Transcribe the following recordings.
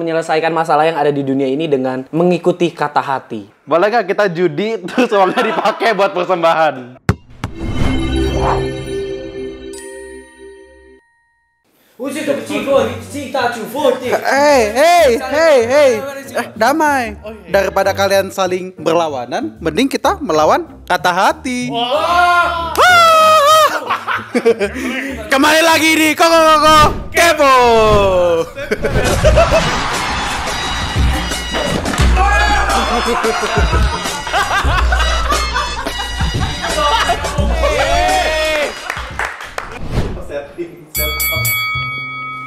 menyelesaikan masalah yang ada di dunia ini dengan mengikuti kata hati. Boleh nggak kita judi terus uangnya dipakai buat persembahan? Hey, damai. Daripada kalian saling berlawanan, mending kita melawan kata hati. Kembali lagi di Koko Kepo.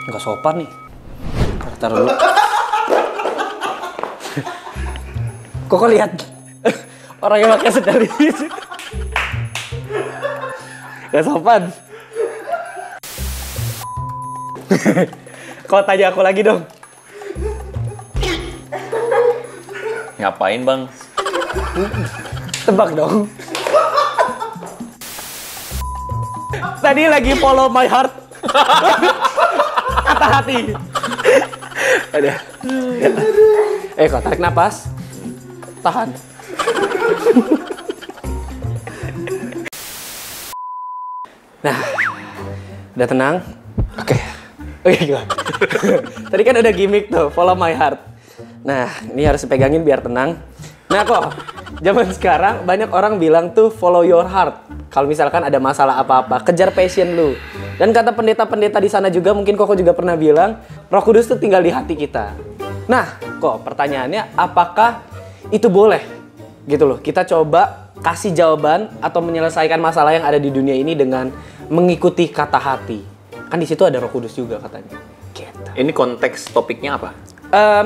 Nggak sopan nih. Taruh dulu. Kok lihat orang yang pakai sendal ini sih? Nggak sopan. Kau tanya aku lagi dong. Ngapain bang? Tebak dong. Tadi lagi follow my heart. Kata hati. Ada. Kau tarik napas. Tahan. Nah, udah tenang. Oke, gimana? Tadi kan udah gimmick tuh, follow my heart. Nah, ini harus dipegangin biar tenang. Nah kok, zaman sekarang banyak orang bilang tuh follow your heart. Kalau misalkan ada masalah apa-apa, kejar passion lu. Dan kata pendeta-pendeta di sana juga, mungkin Koko juga pernah bilang, Roh Kudus tuh tinggal di hati kita. Nah, kok pertanyaannya, apakah itu boleh? Gitu loh, kita coba kasih jawaban atau menyelesaikan masalah yang ada di dunia ini dengan mengikuti kata hati. Kan di situ ada Roh Kudus juga katanya. Gitu. Ini konteks topiknya apa?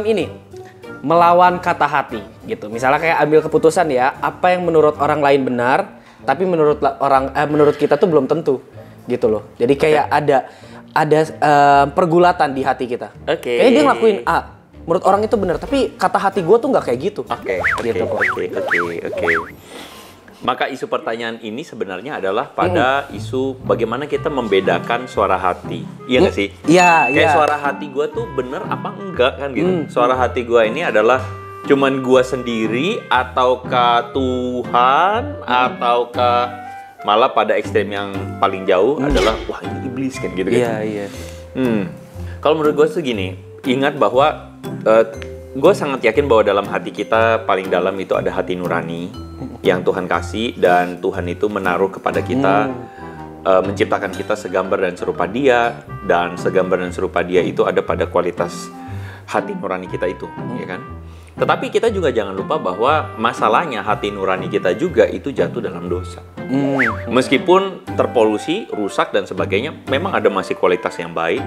Ini melawan kata hati gitu. Misalnya kayak ambil keputusan ya, apa yang menurut orang lain benar, tapi menurut kita tuh belum tentu gitu loh. Jadi kayak ada pergulatan di hati kita. Kayaknya dia ngelakuin A, menurut orang itu benar, tapi kata hati gue tuh nggak kayak gitu. Oke. Maka isu pertanyaan ini sebenarnya adalah pada isu bagaimana kita membedakan suara hati. Iya nggak sih? Iya. Kayak suara hati gue tuh bener apa enggak kan gitu. Suara hati gue ini adalah cuman gue sendiri ataukah Tuhan ataukah malah pada ekstrem yang paling jauh adalah wah ini iblis kan gitu. Iya. Kalau menurut gue tuh gini, ingat bahwa gue sangat yakin bahwa dalam hati kita paling dalam itu ada hati nurani yang Tuhan kasih, dan Tuhan itu menaruh kepada kita, menciptakan kita segambar dan serupa Dia, dan segambar dan serupa Dia itu ada pada kualitas hati nurani kita itu, ya kan? Tetapi kita juga jangan lupa bahwa masalahnya hati nurani kita juga itu jatuh dalam dosa. Meskipun terpolusi, rusak dan sebagainya, memang ada masih kualitas yang baik,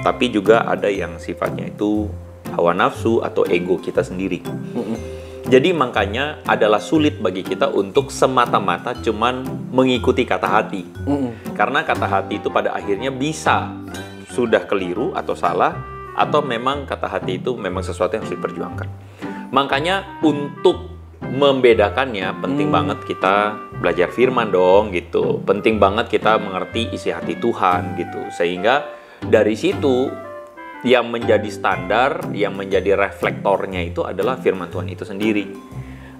tapi juga ada yang sifatnya itu hawa nafsu atau ego kita sendiri. Jadi makanya adalah sulit bagi kita untuk semata-mata cuman mengikuti kata hati. Karena kata hati itu pada akhirnya bisa sudah keliru atau salah, atau memang kata hati itu memang sesuatu yang harus diperjuangkan. Makanya untuk membedakannya penting banget kita belajar firman dong gitu. Penting banget kita mengerti isi hati Tuhan gitu. Sehingga dari situ yang menjadi standar, yang menjadi reflektornya itu adalah firman Tuhan itu sendiri.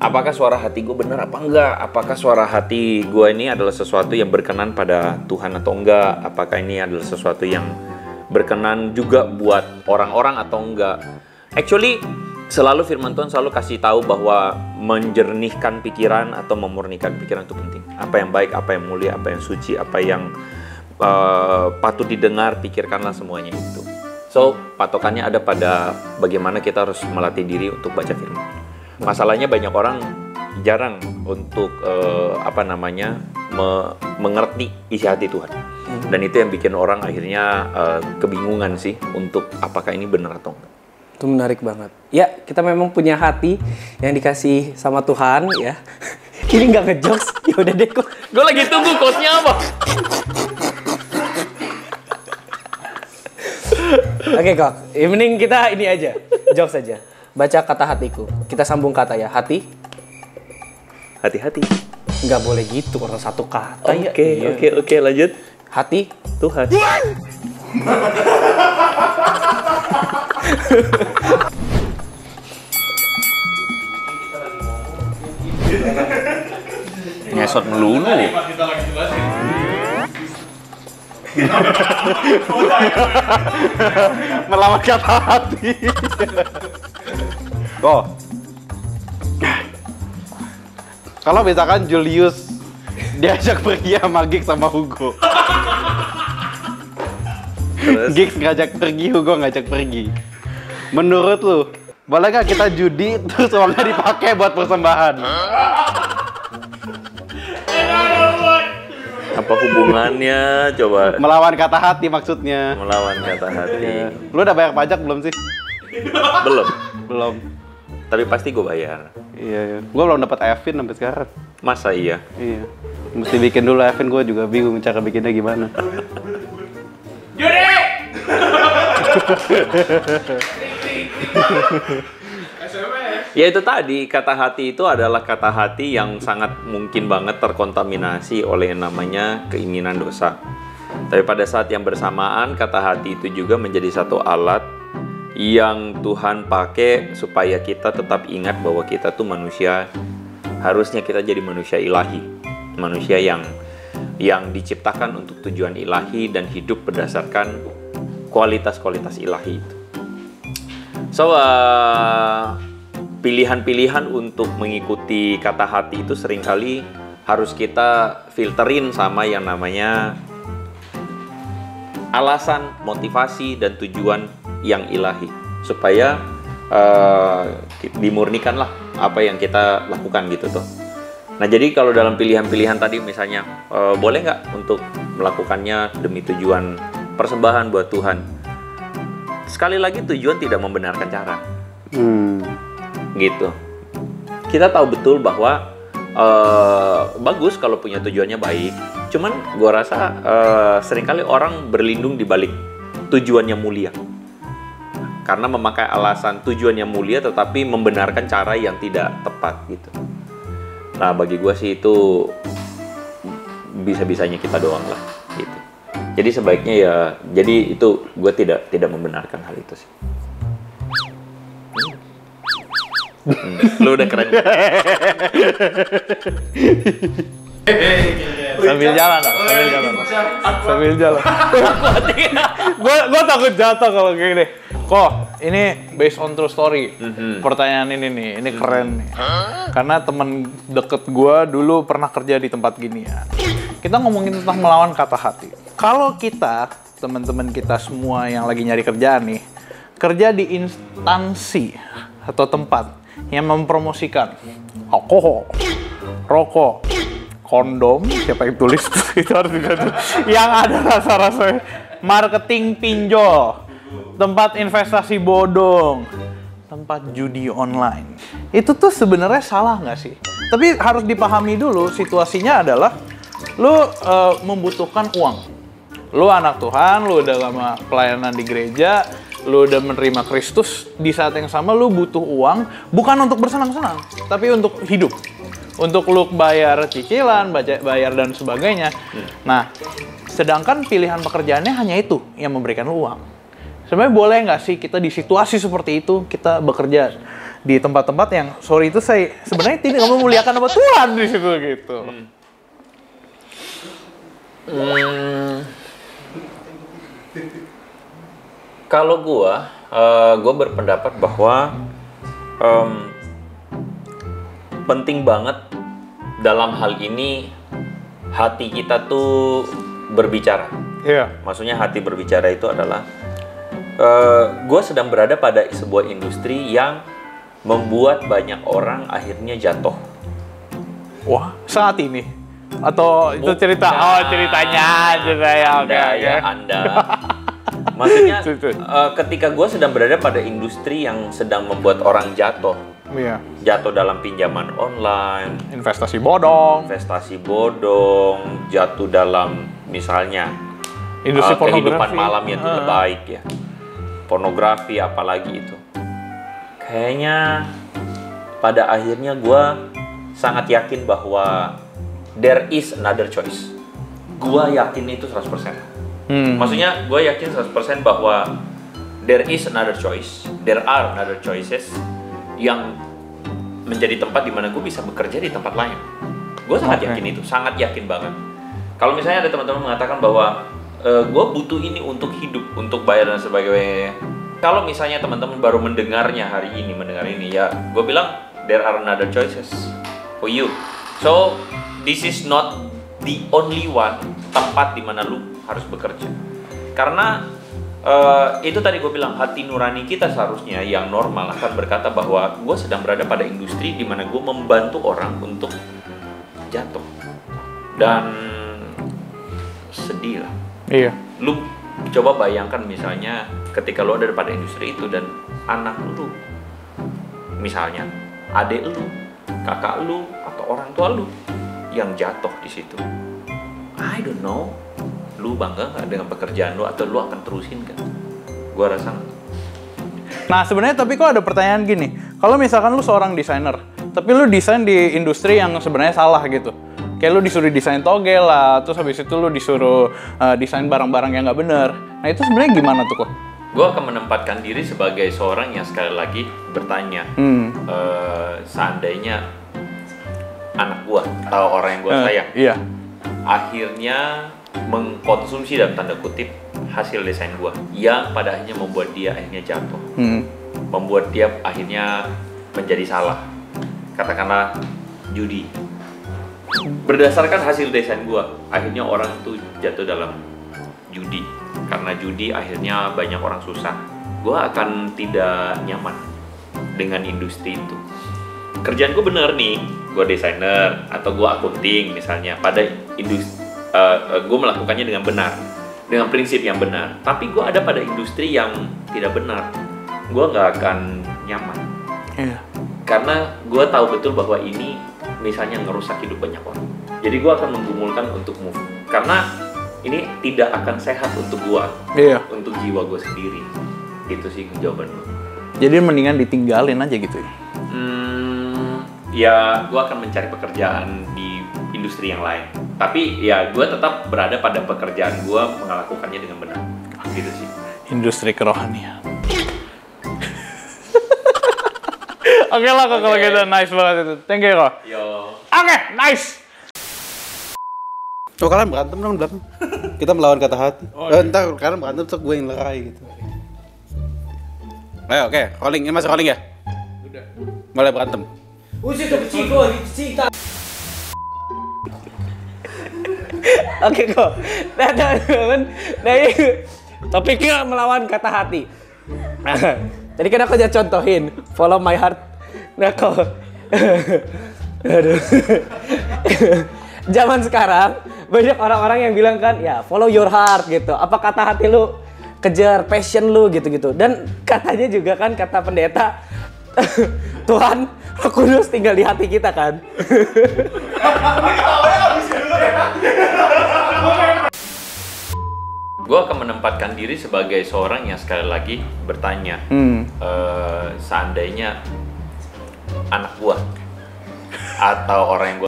Apakah suara hati gue benar apa enggak? Apakah suara hati gue ini adalah sesuatu yang berkenan pada Tuhan atau enggak? Apakah ini adalah sesuatu yang berkenan juga buat orang-orang atau enggak? Actually, selalu firman Tuhan selalu kasih tahu bahwa menjernihkan pikiran atau memurnikan pikiran itu penting. Apa yang baik, apa yang mulia, apa yang suci, apa yang patut didengar, pikirkanlah semuanya itu. So, patokannya ada pada bagaimana kita harus melatih diri untuk baca firman. Masalahnya banyak orang jarang untuk mengerti isi hati Tuhan. Dan itu yang bikin orang akhirnya kebingungan sih untuk apakah ini benar atau enggak. Itu menarik banget. Ya, kita memang punya hati yang dikasih sama Tuhan ya. Ini nggak ngejokes. Ya udah deh kok. Gue lagi tunggu quotes-nya apa. Oke kok, mending kita ini aja, jokes aja. Baca kata hatiku. Kita sambung kata ya, hati. Hati-hati. Nggak boleh gitu, orang satu kata ya. Oke, lanjut. Hati Tuhan. melulu. Melawan kata hati. Kok? Kalau misalkan Julius diajak pergi sama Giggs sama Hugo. Terus? Giggs ngajak pergi, Hugo ngajak pergi. Menurut lu, boleh nggak kita judi terus uangnya dipakai buat persembahan? Apa hubungannya? Coba Melawan kata hati maksudnya. melawan kata hati. Lu udah bayar pajak belum sih? Belum. Belum. Tapi pasti gue bayar. Iya, iya. Gua belum dapat Evin sampai sekarang. Masa iya? Iya. Mesti bikin dulu Evin, gua juga bingung cara bikinnya gimana. Ya itu tadi, kata hati itu adalah kata hati yang sangat mungkin banget terkontaminasi oleh yang namanya keinginan dosa. Tapi pada saat yang bersamaan, kata hati itu juga menjadi satu alat yang Tuhan pakai supaya kita tetap ingat bahwa kita tuh manusia, harusnya kita jadi manusia ilahi. Manusia yang diciptakan untuk tujuan ilahi dan hidup berdasarkan kualitas-kualitas ilahi itu. So, pilihan-pilihan untuk mengikuti kata hati itu seringkali harus kita filterin sama yang namanya alasan, motivasi, dan tujuan yang ilahi, supaya dimurnikanlah apa yang kita lakukan gitu tuh. Nah, jadi kalau dalam pilihan-pilihan tadi misalnya, boleh nggak untuk melakukannya demi tujuan persembahan buat Tuhan? Sekali lagi, tujuan tidak membenarkan cara. Gitu. Kita tahu betul bahwa bagus kalau punya tujuannya baik. Cuman gua rasa seringkali orang berlindung di balik tujuannya mulia. Karena memakai alasan tujuannya mulia tetapi membenarkan cara yang tidak tepat gitu. Nah, bagi gua sih itu bisa-bisanya kita doang lah gitu. Jadi sebaiknya ya, jadi itu gua tidak membenarkan hal itu sih. Lu udah keren. Sambil jalan dong, sambil jalan. Gue takut jatuh kalau kayak gini. Kok ini based on true story. Pertanyaan ini nih, ini keren nih. Karena temen deket gue dulu pernah kerja di tempat gini ya. Kita ngomongin tentang melawan kata hati. Kalau kita, teman-teman kita semua yang lagi nyari kerjaan nih, kerja di instansi atau tempat yang mempromosikan alkohol, rokok, kondom, siapa yang tulis itu harus diganti, yang ada rasa-rasa marketing pinjol, tempat investasi bodong, tempat judi online. Itu tuh sebenarnya salah nggak sih? Tapi harus dipahami dulu, situasinya adalah lu membutuhkan uang. Lu anak Tuhan, lu udah lama pelayanan di gereja, lu udah menerima Kristus, di saat yang sama lu butuh uang, bukan untuk bersenang-senang, tapi untuk hidup. Untuk lu bayar cicilan, bayar dan sebagainya. Nah, sedangkan pilihan pekerjaannya hanya itu yang memberikan lu uang. Sebenarnya boleh nggak sih kita di situasi seperti itu, kita bekerja di tempat-tempat yang, sorry itu saya sebenarnya tidak memuliakan nama Tuhan di situ gitu. Kalau gua berpendapat bahwa penting banget dalam hal ini hati kita tuh berbicara. Iya. Maksudnya hati berbicara itu adalah gua sedang berada pada sebuah industri yang membuat banyak orang akhirnya jatuh. Wah, saat ini? Atau itu cerita? Bukan. Oh, ceritanya ya. Oke. Anda. Maksudnya ketika gue sedang berada pada industri yang sedang membuat orang jatuh. Iya. Jatuh dalam pinjaman online, Investasi bodong, jatuh dalam misalnya industri kehidupan pornografi. malam yang tidak baik ya. Pornografi apalagi itu. Kayaknya pada akhirnya gue sangat yakin bahwa there is another choice. Gue yakin itu 100%. Maksudnya gue yakin 100% bahwa there is another choice, there are another choices yang menjadi tempat di mana gue bisa bekerja di tempat lain. Gue sangat yakin itu, sangat yakin banget. Kalau misalnya ada teman-teman mengatakan bahwa gue butuh ini untuk hidup, untuk bayar dan sebagainya. Kalau misalnya teman-teman baru mendengarnya hari ini, ya gue bilang there are another choices for you. So this is not the only one tempat di mana lu harus bekerja. Karena itu tadi gue bilang hati nurani kita seharusnya yang normal akan berkata bahwa gue sedang berada pada industri di mana gue membantu orang untuk jatuh. Dan sedih lah. Iya. Lu coba bayangkan misalnya ketika lu ada pada industri itu dan anak lu, misalnya adik lu, kakak lu, atau orang tua lu yang jatuh di situ. I don't know. Lu bangga nggak dengan pekerjaan lu atau lu akan terusin kan? Gua rasa nggak. Nah sebenarnya tapi kok ada pertanyaan gini, kalau misalkan lu seorang desainer, tapi lu desain di industri yang sebenarnya salah gitu, kayak lu disuruh desain togel lah, terus habis itu lu disuruh desain barang-barang yang nggak bener. Nah itu sebenarnya gimana tuh kok? Gue akan menempatkan diri sebagai seorang yang sekali lagi bertanya, seandainya anak gue atau orang yang gue sayang, iya, akhirnya mengkonsumsi dalam tanda kutip hasil desain gue, yang pada akhirnya membuat dia akhirnya jatuh, membuat dia akhirnya menjadi salah, katakanlah judi. Berdasarkan hasil desain gue, akhirnya orang tuh jatuh dalam judi. Karena judi akhirnya banyak orang susah. Gue akan tidak nyaman dengan industri itu. Kerjaan gue bener nih, gue desainer atau gue akunting misalnya. Pada industri, gue melakukannya dengan benar, dengan prinsip yang benar. Tapi gue ada pada industri yang tidak benar, gue nggak akan nyaman. iya. Karena gue tahu betul bahwa ini misalnya ngerusak hidup banyak orang. Jadi gue akan menggumulkan untuk move. Karena ini tidak akan sehat untuk gue, Iya. untuk jiwa gue sendiri. Gitu sih jawaban gue. Jadi mendingan ditinggalin aja gitu ya? Ya gue akan mencari pekerjaan di industri yang lain. Tapi ya gue tetap berada pada pekerjaan gue, melakukannya dengan benar. Gitu sih. Industri kerohanian. Oke lah kok kalau gitu, nice banget itu. Thank you kok. Yo. Oke, nice. Oh kalian berantem dong belakang. Kita melawan kata hati. Ntar kalian berantem terus gue yang lerai gitu. Ayo oke, rolling. Ini masih rolling ya? Udah. Mulai berantem. Oke kok. Nah teman-teman, nah ini topiknya melawan kata hati. Nah, tadi kan aku udah contohin follow my heart. Nah kok, aduh. Zaman sekarang banyak orang-orang yang bilang kan, ya follow your heart gitu. Apa kata hati lu, kejar passion lu gitu-gitu. Dan katanya juga kan kata pendeta, Tuhan, Roh Kudus tinggal di hati kita kan. Gue akan menempatkan diri sebagai seorang yang sekali lagi bertanya, seandainya anak gue atau orang yang gue